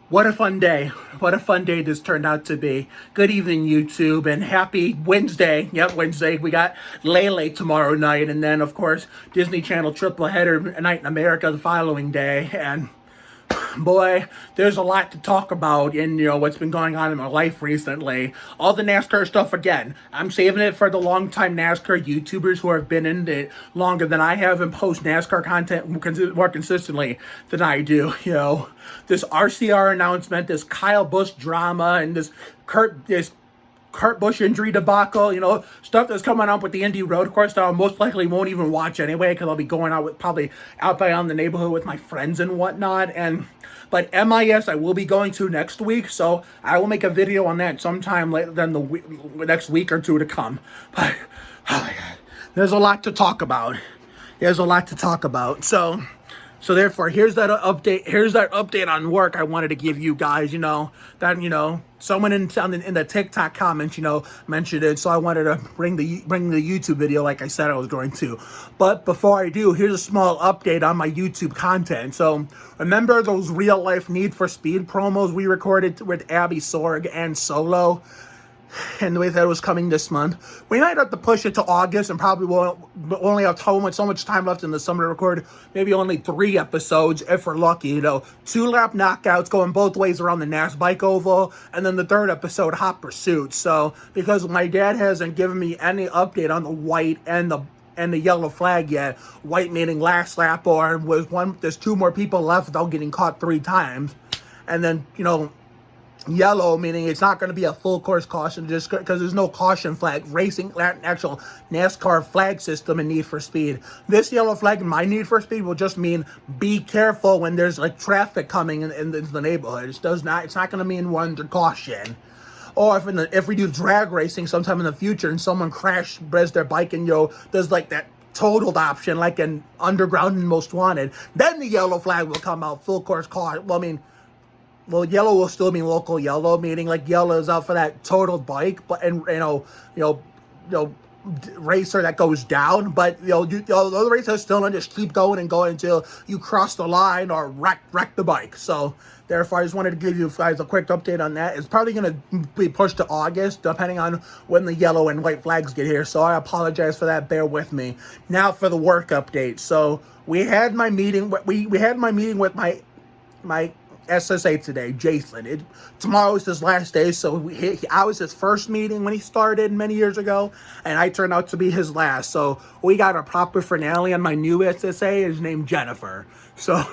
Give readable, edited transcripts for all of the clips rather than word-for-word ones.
What a fun day. What a fun day this turned out to be. Good evening, YouTube, and happy Wednesday. Yep, Wednesday. We got Lele tomorrow night, and then, of course, Disney Channel triple header night in America the following day. And boy, there's a lot to talk about in, what's been going on in my life recently. All the NASCAR stuff again. I'm saving it for the longtime NASCAR YouTubers who have been in it longer than I have and post NASCAR content more consistently than I do. This RCR announcement, this Kyle Busch drama, and this Kurt Busch injury debacle, stuff that's coming up with the Indy Road Course that I most likely won't even watch anyway because I'll be going out probably out by the neighborhood with my friends and whatnot. But MIS I will be going to next week, so I will make a video on that sometime later than the next week or two to come. But oh my God, there's a lot to talk about. So therefore, here's that update. Here's that update on work I wanted to give you guys. Someone in the TikTok comments, mentioned it. So I wanted to bring the YouTube video like I said I was going to. But before I do, here's a small update on my YouTube content. So remember those real life Need for Speed promos we recorded with Abby Sorg and Solo? And the way that it was coming this month, we might have to push it to August, and probably won't only have so much time left in the summer to record maybe only 3 episodes if we're lucky. 2-lap knockouts going both ways around the NAS Bike Oval, and then the 3rd episode, Hot Pursuit. So because my dad hasn't given me any update on the white and the yellow flag yet, white meaning last lap, or there's 2 more people left without getting caught 3 times, and then yellow meaning it's not going to be a full course caution just because there's no caution flag racing actual NASCAR flag system in Need for Speed. This yellow flag in my Need for Speed will just mean be careful when there's like traffic coming in the neighborhood. It's not going to mean we're under caution. Or if we do drag racing sometime in the future and someone breaks their bike and there's like that totaled option like an Underground and Most Wanted, then the yellow flag will come out, full course caution. Well, yellow will still mean local yellow, meaning like yellow is out for that totaled bike, but racer that goes down. But the racers still don't just keep going and going until you cross the line or wreck the bike. So therefore, I just wanted to give you guys a quick update on that. It's probably going to be pushed to August, depending on when the yellow and white flags get here. So I apologize for that. Bear with me. Now for the work update. So we had my meeting. We had my meeting with my SSA today, Jason. Tomorrow is his last day, so I was his first meeting when he started many years ago, and I turned out to be his last. So we got a proper finale on my new SSA. His name Jennifer. So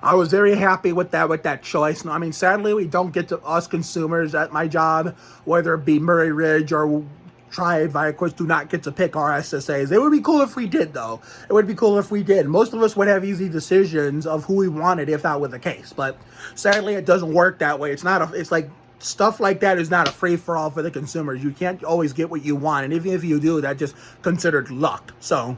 I was very happy with that choice. I mean, sadly, we don't get to us consumers at my job, whether it be Murray Ridge or ViaQuest, do not get to pick our SSAs. It would be cool if we did, though. It would be cool if we did. Most of us would have easy decisions of who we wanted if that were the case. But sadly, it doesn't work that way. It's like stuff like that is not a free-for-all for the consumers. You can't always get what you want. And even if you do, that's just considered luck. So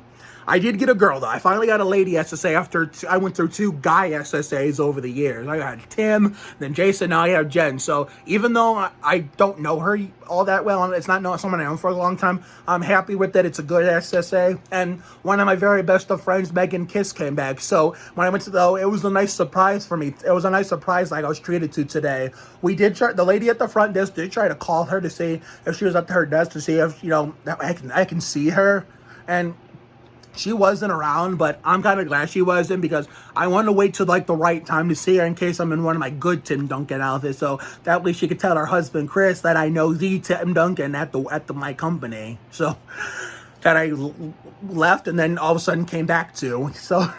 I did get a girl, though. I finally got a lady SSA after I went through 2 guy SSAs over the years. I had Tim, then Jason, now I have Jen. So even though I don't know her all that well, it's not someone I known for a long time, I'm happy with that. It's a good SSA. And one of my very best of friends, Megan Kiss, came back. So when I went to it was a nice surprise for me. It was a nice surprise like I was treated to today. We did try, the lady at the front desk did try to call her to see if she was up to her desk to see if, I can see her. And she wasn't around, but I'm kind of glad she wasn't because I want to wait till like the right time to see her in case I'm in one of my good Tim Duncan outfits. So that way she could tell her husband Chris that I know the Tim Duncan at my company. So that I left and then all of a sudden came back to. So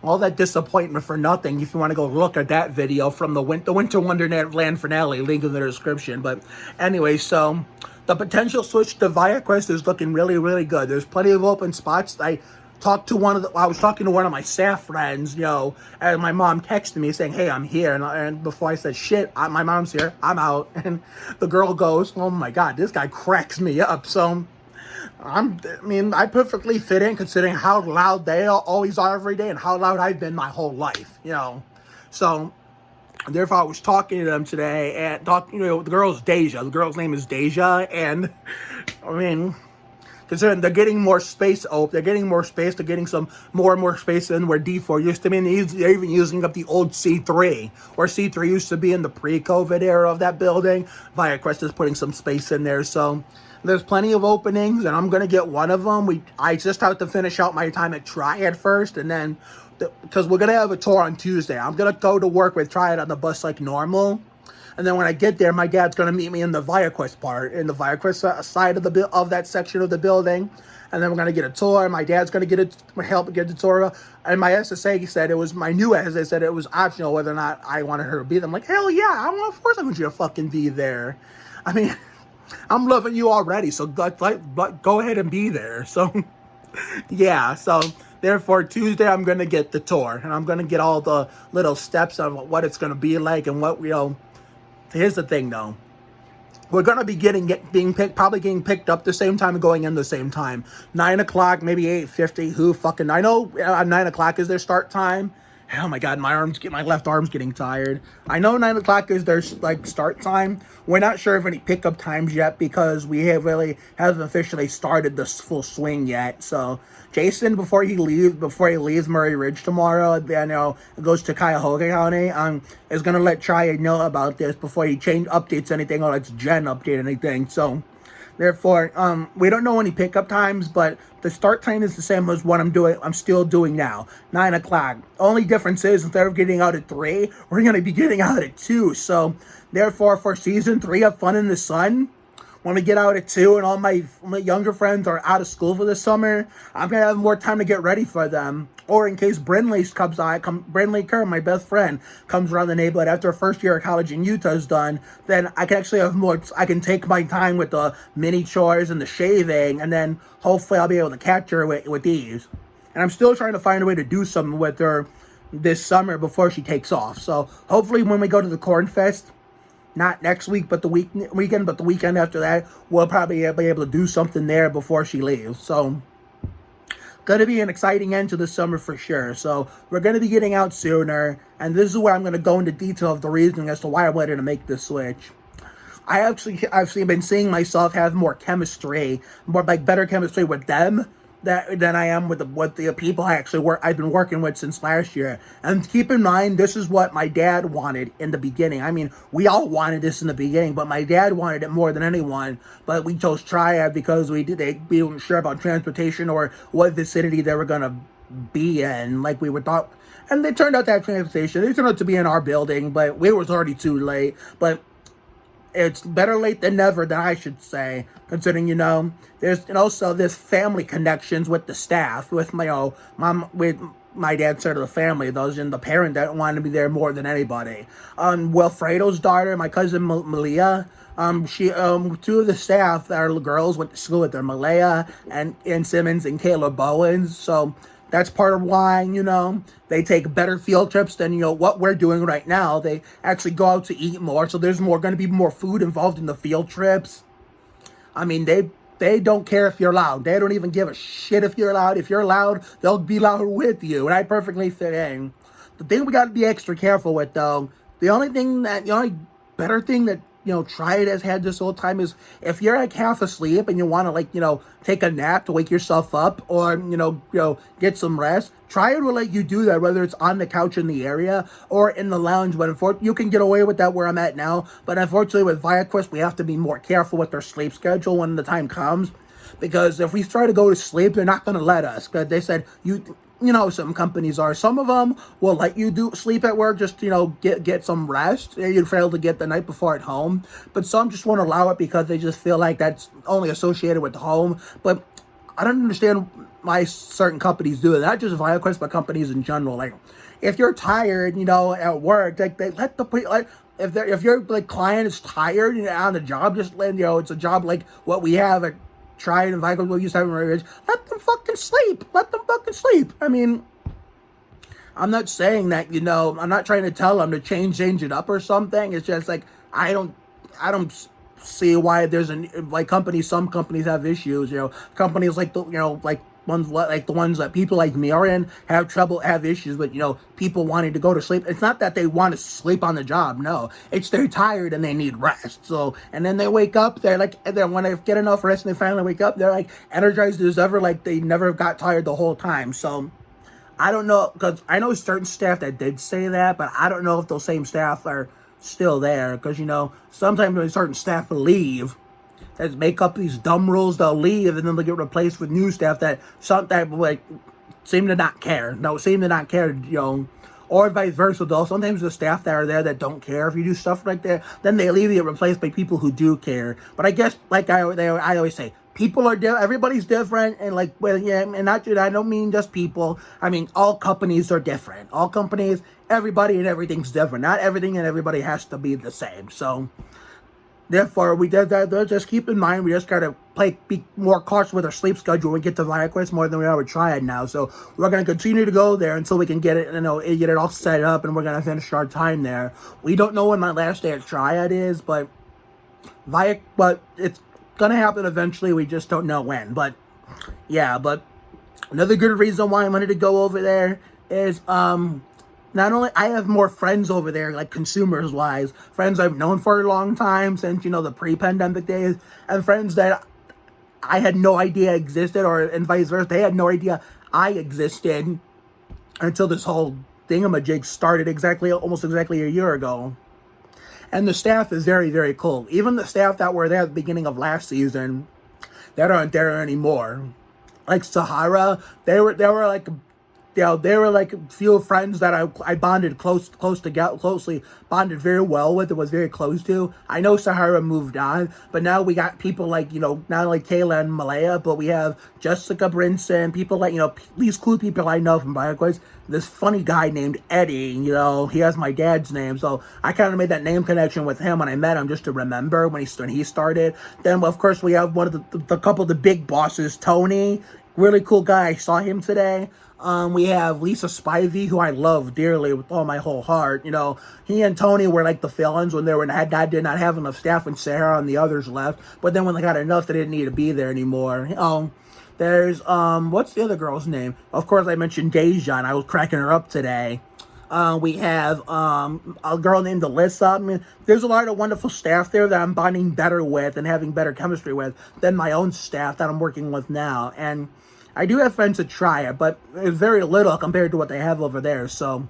all that disappointment for nothing. If you want to go look at that video from the Winter Wonderland Finale, link in the description. But anyway, so the potential switch to ViaQuest is looking really, really good. There's plenty of open spots. I was talking to one of my staff friends, and my mom texted me saying, "Hey, I'm here." And before I said, "Shit, my mom's here. I'm out." And the girl goes, "Oh my God, this guy cracks me up." So I perfectly fit in considering how loud they always are every day and how loud I've been my whole life, So therefore, I was talking to them today, and the girl's Deja. The girl's name is Deja, and considering they're getting more space open. They're getting more space. They're getting some more and more space than where D4 used to be. And they're even using up the old C3, where C3 used to be in the pre-COVID era of that building. ViaQuest is putting some space in there, so there's plenty of openings, and I'm gonna get one of them. I just have to finish out my time at Triad first, and then because we're gonna have a tour on Tuesday, I'm gonna go to work with Triad on the bus like normal. And then when I get there, my dad's going to meet me in the ViaQuest part, in the ViaQuest side of that section of the building. And then we're going to get a tour. My dad's going to help get the tour. And my SSA said it was, my new SSA said it was optional whether or not I wanted her to be there. I'm like, hell yeah, of course I want you to fucking be there. I mean, I'm loving you already, so go ahead and be there. So, yeah, so therefore Tuesday I'm going to get the tour. And I'm going to get all the little steps of what it's going to be like and what, here's the thing, though. We're going to be probably getting picked up the same time and going in the same time. 9 o'clock, maybe 8:50. Who fucking... I know 9 o'clock is their start time. Oh my god, my left arm's getting tired. I know 9 o'clock is their start time. We're not sure of any pickup times yet because we haven't officially started this full swing yet. So Jason, before he leaves Murray Ridge tomorrow, goes to Cuyahoga County, is gonna let Triad know about this before he updates anything or lets Jen update anything. So therefore, we don't know any pickup times, but the start time is the same as what I'm still doing now, 9 o'clock. Only difference is instead of getting out at 3, we're going to be getting out at 2. So therefore, for season 3 of Fun in the Sun, when we get out at 2 and all my younger friends are out of school for the summer, I'm going to have more time to get ready for them. Or in case Brindley Kerr, my best friend, comes around the neighborhood after her first year of college in Utah is done, then I can actually I can take my time with the mini chores and the shaving, and then hopefully I'll be able to catch her with these. And I'm still trying to find a way to do something with her this summer before she takes off. So hopefully when we go to the Corn Fest, not next week, but the weekend, but the weekend after that, we'll probably be able to do something there before she leaves. So, going to be an exciting end to the summer for sure. So, we're going to be getting out sooner, and this is where I'm going to go into detail of the reason as to why I wanted to make this switch. I've been seeing myself have more chemistry, better chemistry with them than I am with the people I've been working with since last year. And keep in mind, this is what my dad wanted in the beginning. I mean, we all wanted this in the beginning, but my dad wanted it more than anyone. But we chose Triad because we weren't sure about transportation or what vicinity they were gonna be in, like we were thought. And they turned out to have transportation. They turned out to be in our building, but it was already too late. But it's better late than never, than I should say, considering, there's also this family connections with the staff, with my my dad's side of the family, those and the parent that wanted to be there more than anybody. Wilfredo's daughter, my cousin Malia, she two of the staff that are girls went to school with her, Malaya and Simmons and Kayla Bowens, so that's part of why, they take better field trips than, what we're doing right now. They actually go out to eat more, so there's going to be more food involved in the field trips. I mean, they don't care if you're loud. They don't even give a shit if you're loud. If you're loud, they'll be loud with you, and I perfectly fit in. The thing we got to be extra careful with, though, the only better thing that Triad has had this whole time is if you're half asleep and you want to take a nap to wake yourself up or get some rest, Triad will let you do that, whether it's on the couch in the area or in the lounge. But you can get away with that where I'm at now. But unfortunately with ViaQuest, we have to be more careful with their sleep schedule when the time comes, because if we try to go to sleep, they're not going to let us, because they said some companies are. Some of them will let you sleep at work, just, get some rest. You'd fail to get the night before at home. But some just won't allow it because they just feel like that's only associated with the home. But I don't understand why certain companies do it. Not just ViaQuest, but companies in general. Like, if you're tired, at work, they let if your client is tired on the job, just let it's a job like what we have at Triad and ViaQuest, we used to have in Ridge, let them fucking sleep. Let them fucking sleep. I mean, I'm not saying that, I'm not trying to tell them to change it up or something. It's just like, I don't see why there's some companies have issues, companies like ones like the ones that people like me are in have issues with, people wanting to go to sleep. It's not that they want to sleep on the job. No, it's they're tired and they need rest. So, and then they wake up, they're like, and then when they get enough rest and they finally wake up, they're like energized as ever, like they never got tired the whole time. So I don't know, because I know certain staff that did say that, but I don't know if those same staff are still there, because, sometimes when certain staff leave, that make up these dumb rules, they'll leave, and then they'll get replaced with new staff that sometimes, like, seem to not care. No, seem to not care, or vice versa, though. Sometimes the staff that are there that don't care if you do stuff like that, then they leave, get replaced by people who do care. But I guess, like I always say, people are different. Everybody's different, and and I don't mean just people. I mean all companies are different. All companies, everybody and everything's different. Not everything and everybody has to be the same. So therefore, we did that. Just keep in mind, we just gotta be more cautious with our sleep schedule when we get to ViaQuest more than we are with Triad now. So we're gonna continue to go there until we can get it, get it all set up, and we're gonna finish our time there. We don't know when my last day at Triad is, but it's gonna happen eventually. We just don't know when. But yeah, but another good reason why I wanted to go over there is not only I have more friends over there, like consumers wise, friends I've known for a long time since the pre-pandemic days, and friends that I had no idea existed, or and vice versa, they had no idea I existed until this whole thingamajig started almost exactly a year ago. And the staff is very, very cool. Even the staff that were there at the beginning of last season that aren't there anymore. Like Sahara, they were like, they were like a few friends that I bonded closely bonded very well with and was very close to. I know Sahara moved on, but now we got people like, not only Kayla and Malaya, but we have Jessica Brinson, people like, these cool people I know from ViaQuest. This funny guy named Eddie, he has my dad's name, so I kind of made that name connection with him when I met him, just to remember when he started. Then, of course, we have one of the couple of the big bosses, Tony, really cool guy. I saw him today. We have Lisa Spivey, who I love dearly with all my whole heart. He and Tony were like the villains when did not have enough staff when Sarah and the others left. But then when they got enough, they didn't need to be there anymore. There's what's the other girl's name? Of course, I mentioned Dejan. I was cracking her up today. We have a girl named Alyssa. I mean, there's a lot of wonderful staff there that I'm bonding better with and having better chemistry with than my own staff that I'm working with now. And I do have friends that try it, but it's very little compared to what they have over there. So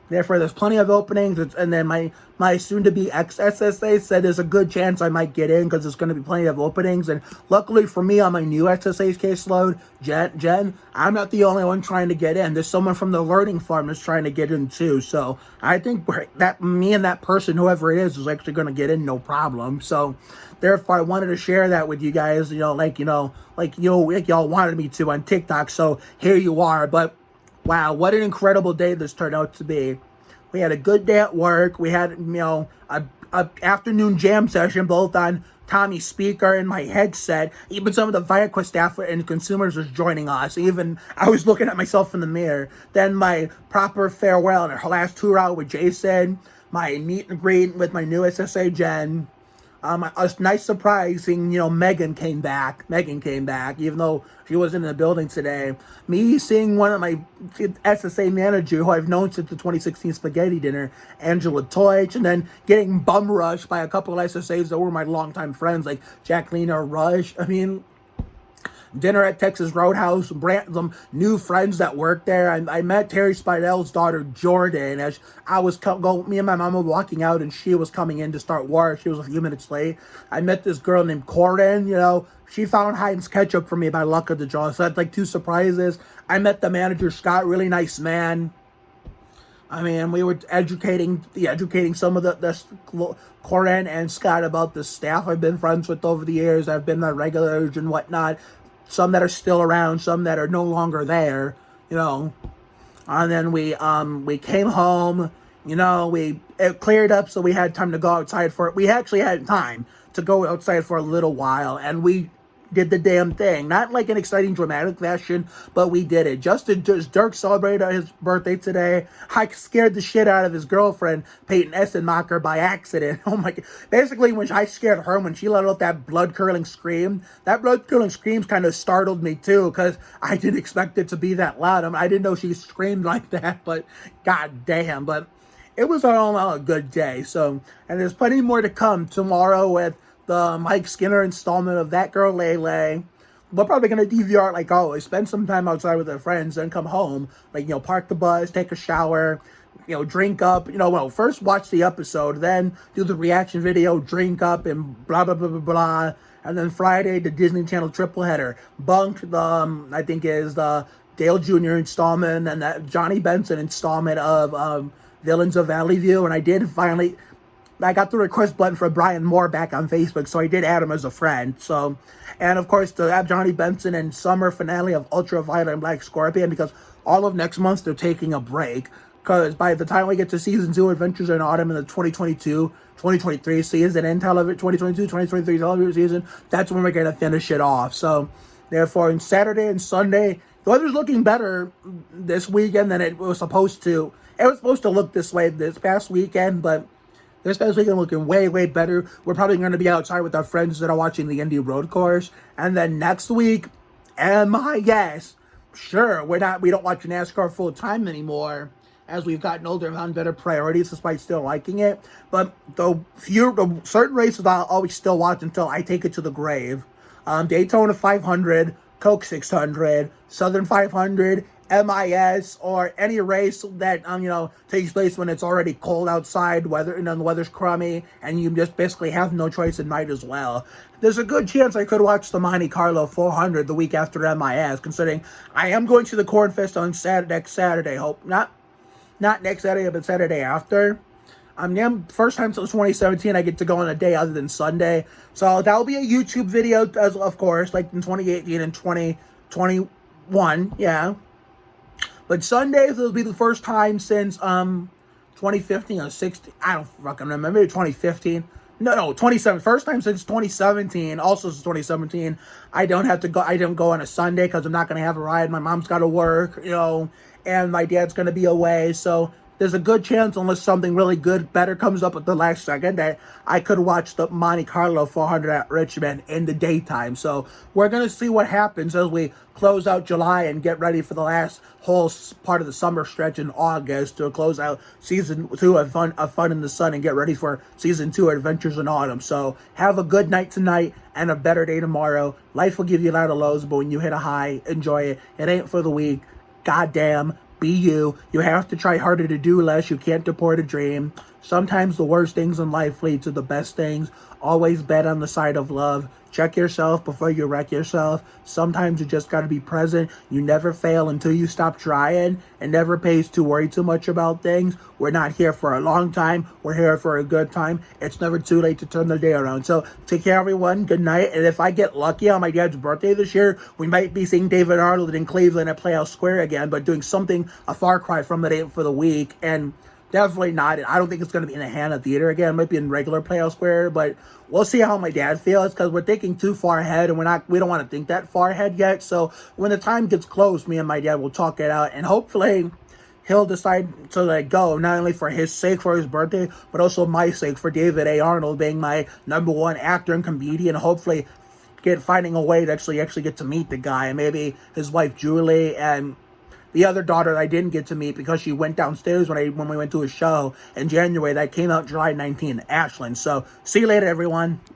therefore, there's plenty of openings. And then my soon-to-be ex-SSA said there's a good chance I might get in because there's going to be plenty of openings. And luckily for me, on my new SSA caseload, Jen, I'm not the only one trying to get in. There's someone from the learning farm that's trying to get in too. So I think that me and that person, whoever it is actually going to get in no problem. So therefore, I wanted to share that with you guys, like y'all wanted me to on TikTok. So here you are. But wow, what an incredible day this turned out to be. We had a good day at work. We had, a afternoon jam session, both on Tommy's speaker and my headset. Even some of the ViaQuest staff and consumers was joining us. Even I was looking at myself in the mirror. Then my proper farewell and her last tour out with Jason. My meet and greet with my new SSA, Jen. A nice surprise seeing, Megan came back, even though she wasn't in the building today. Me seeing one of my SSA manager, who I've known since the 2016 spaghetti dinner, Angela Toich, and then getting bum rushed by a couple of SSAs that were my longtime friends, like Jacqueline or Rush. I mean, dinner at Texas Roadhouse, some new friends that work there. I met Terry Spidell's daughter, Jordan, as I was me and my mom were walking out, and she was coming in to start work. She was a few minutes late. I met this girl named Corin, she found Heinz ketchup for me by luck of the draw. So that's like two surprises. I met the manager, Scott, really nice man. I mean, we were educating some of the Corin and Scott about the staff I've been friends with over the years. I've been their regulars and whatnot. Some that are still around, some that are no longer there, And then we came home, it cleared up, so we had time to go outside for it. We actually had time to go outside for a little while, and we did the damn thing. Not like an exciting dramatic fashion, but we did it. Just Dirk celebrated his birthday today. I scared the shit out of his girlfriend, Peyton Essenmacher, by accident. Oh my god. Basically, when I scared her, when she let out that blood-curdling scream, that blood-curdling scream kind of startled me too, because I didn't expect it to be that loud. I didn't know she screamed like that, but god damn. But it was all in all a good day. So, and there's plenty more to come tomorrow with the Mike Skinner installment of That Girl Lele. We're probably going to DVR it like always. Spend some time outside with our friends, then come home. Like, park the bus, take a shower, drink up. First watch the episode, then do the reaction video, drink up, and blah, blah, blah, blah, blah. And then Friday, the Disney Channel triple header. Bunk, I think is the Dale Jr. installment and that Johnny Benson installment of Villains of Valley View. And I got the request button for Brian Moore back on Facebook, so I did add him as a friend. So, and of course, the Johnny Benson and summer finale of Ultraviolet and Black Scorpion, because all of next month they're taking a break. Because by the time we get to season 2, Adventures in Autumn, in the 2022-2023 season, and 2022-2023 television season, that's when we're going to finish it off. So, therefore, on Saturday and Sunday, the weather's looking better this weekend than it was supposed to. It was supposed to look this way this past weekend, but this past weekend looking way, way better. We're probably going to be outside with our friends that are watching the Indy Road Course. And then next week, MIS. Sure, we don't watch NASCAR full time anymore, as we've gotten older and found better priorities despite still liking it. But the certain races I'll always still watch until I take it to the grave. Daytona 500, Coke 600, Southern 500, MIS, or any race that takes place when it's already cold outside, the weather's crummy, and you just basically have no choice and might as well. There's a good chance I could watch the Monte Carlo 400 the week after MIS, considering I am going to the Corn Fest on next Saturday. Hope not next Saturday, but Saturday after. First time since 2017 I get to go on a day other than Sunday. So that'll be a YouTube video, as of course, like in 2018 and 2021, yeah. But Sundays will be the first time since 2015 or 16. I don't fucking remember. Maybe 2015. No, 2017. First time since 2017. Also since 2017. I don't go on a Sunday because I'm not gonna have a ride. My mom's got to work, and my dad's gonna be away. So there's a good chance, unless something really better comes up at the last second, that I could watch the Monte Carlo 400 at Richmond in the daytime. So we're going to see what happens as we close out July and get ready for the last whole part of the summer stretch in August to close out season 2 of Fun in the Sun and get ready for season 2 Adventures in Autumn. So have a good night tonight and a better day tomorrow. Life will give you a lot of lows, but when you hit a high, enjoy it. It ain't for the weak. Goddamn. Be you. You have to try harder to do less. You can't deport a dream. Sometimes the worst things in life lead to the best things. Always bet on the side of love. Check yourself before you wreck yourself. Sometimes you just got to be present. You never fail until you stop trying. It never pays to worry too much about things. We're not here for a long time. We're here for a good time. It's never too late to turn the day around. So take care, everyone. Good night. And if I get lucky on my dad's birthday this year, we might be seeing David Arnold in Cleveland at Playhouse Square again, but doing something, a far cry from it for the week. And definitely not. I don't think it's going to be in the Hannah Theater again. It might be in regular Playhouse Square, but we'll see how my dad feels, because we're thinking too far ahead, and we don't want to think that far ahead yet. So when the time gets close, me and my dad will talk it out, and hopefully he'll decide to go, not only for his sake for his birthday, but also my sake for David A. Arnold being my #1 actor and comedian. Hopefully finding a way to actually get to meet the guy, and maybe his wife Julie and the other daughter that I didn't get to meet because she went downstairs when we went to a show in January that came out July 19th, Ashland. So see you later, everyone.